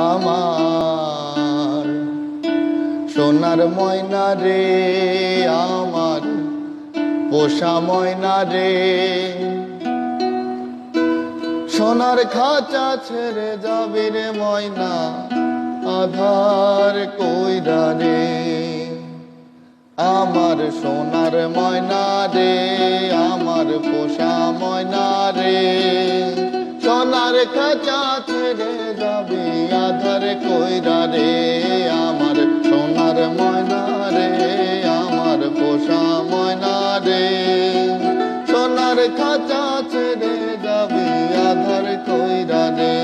আমার সোনার ময়না রে, আমার পোষা ময়না রে, সোনার খাঁচা ছেড়ে যাবি রে ময়না, আধার কইরা রে। আমার সোনার ময়না রে, আমার পোষা ময়না রে, সোনার খাঁচা ছেড়ে যাবি আধার কইরা রে। আমার সোনার ময়না রে, আমার পোষা ময়না রে, সোনার খাঁচা ছেড়ে যাবি আধার কইরা রে।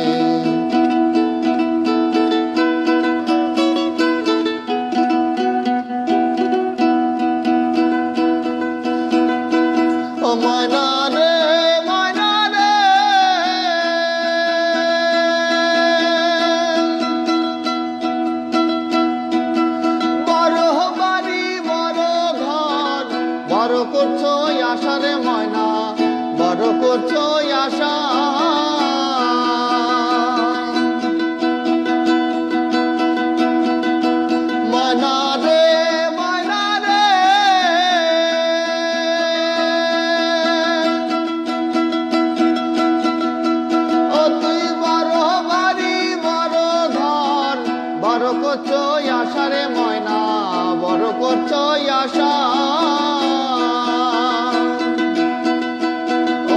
ও ময়না রে, ময়না রে, বড় বাড়ি বড় ঘর, বড় করছো আশা রে ময়না, বড় করছো আশা। ময়না রে, ময়না রে, ও তুই বড় বাড়ি বড় ঘর, বড় করছো আশা রে ময়না, বড় করছো আশা।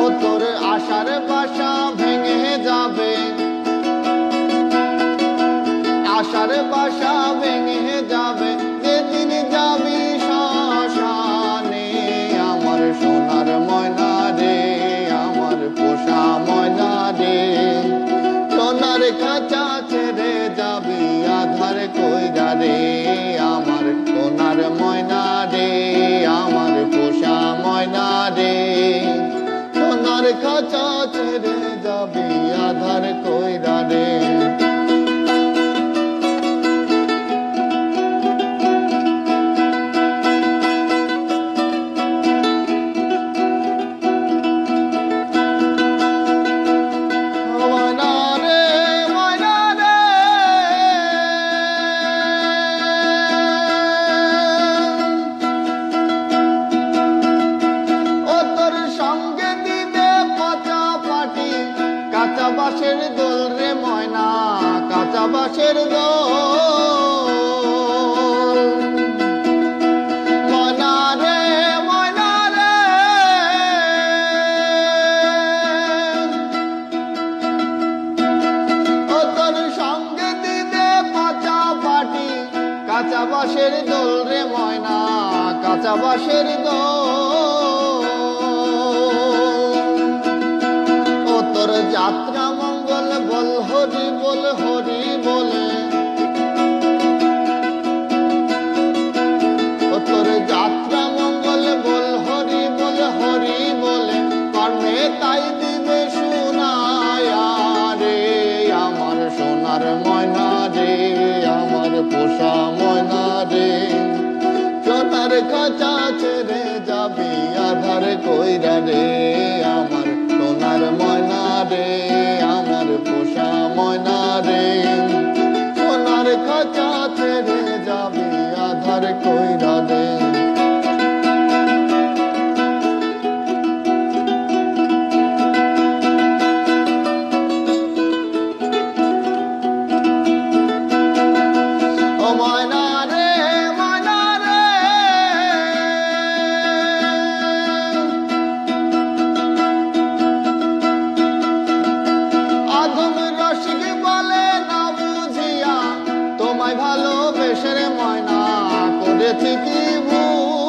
ও তোর আশার বাসা ভেঙে যাবে, আশার বাসা ভেঙে যাবে যেদিন যাবি শ্মশানে। আমার সোনার ময়না রে, আমার পোষা ময়না রে, সোনার খাঁচা ছেড়ে যাবি আধার কইরা রে। আমার সোনার ময়না রে, আমার পোষা ময়না রে, সোনার খাঁচা ছেড়ে যাবি আধার কইরা রে। ময়না রে, ময়না রে, ও তোর সঙ্গে দিবে পচা পাটি, কাঁচা বাঁশের দোল রে ময়না, কাঁচা বাঁশের দোল। ময়না রে, ময়না রে, ও তোর সঙ্গে দিবে পচা পাটি, কাঁচা বাঁশের দোল রে ময়না, কাঁচা বাঁশের দোল। ও তোর যাত্রা মঙ্গল বল হরি বল, হরি বলে, ও তোর যাত্রা মঙ্গল বল হরি বল, হরি বলে, কর্মে তাই দিবে শুনায়া রে। আমার সোনার ময়না রে, আমার পোষা ময়না রে, সোনার খাঁচা ছেড়ে যাবি আধার কইরা রে। আমার সোনার ময়না রে, আমার পোষা ময়না রে, সোনার খাঁচা ছেড়ে যাবি আধার কইরা রে। ও ময়না রে, ময়না রে, আধম রসিক বলে না বুঝিয়া, তোমায় ভালোবেসে রে ময়না করেছি কি ভুল।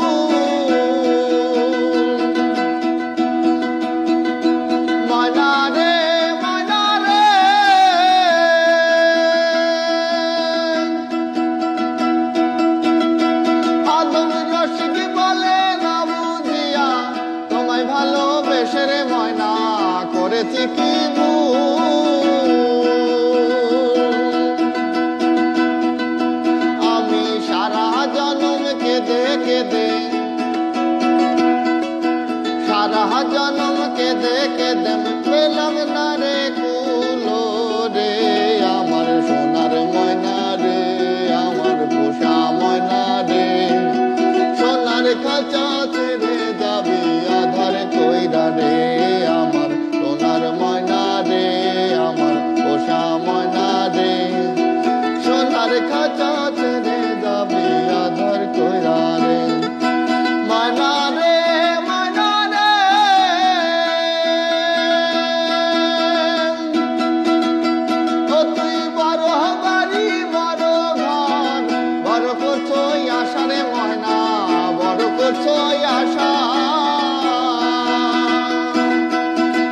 করছো আশা।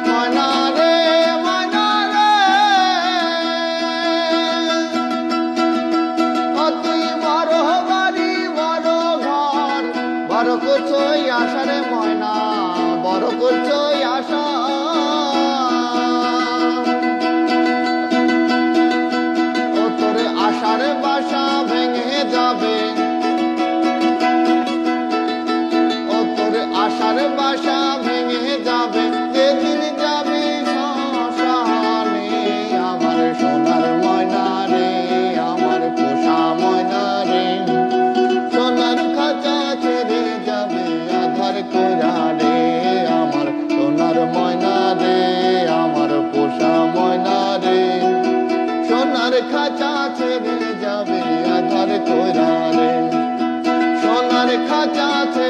ময়না রে ময়না রে, ও তুই বড় বাড়ি বড় ঘর, বড় করছো আশা রে ময়না, বড় করছো আশা। ও তোর আশার বাসা ভেঙে যাবে, ও তোর আশার বাসা ভেঙে যাবে, যেদিন যাবি শ্মশানে। আমার সোনার ময়না রে, আমার পোষা ময়না রে, সোনার খাঁচা ছেড়ে যাবে আধার কইরা রে। আমার সোনার ময়না রে, আমার পোষা ময়না রে, সোনার খাঁচা ছেড়ে যাবে আধার কইরা রে, সোনার খাঁচা ছেড়ে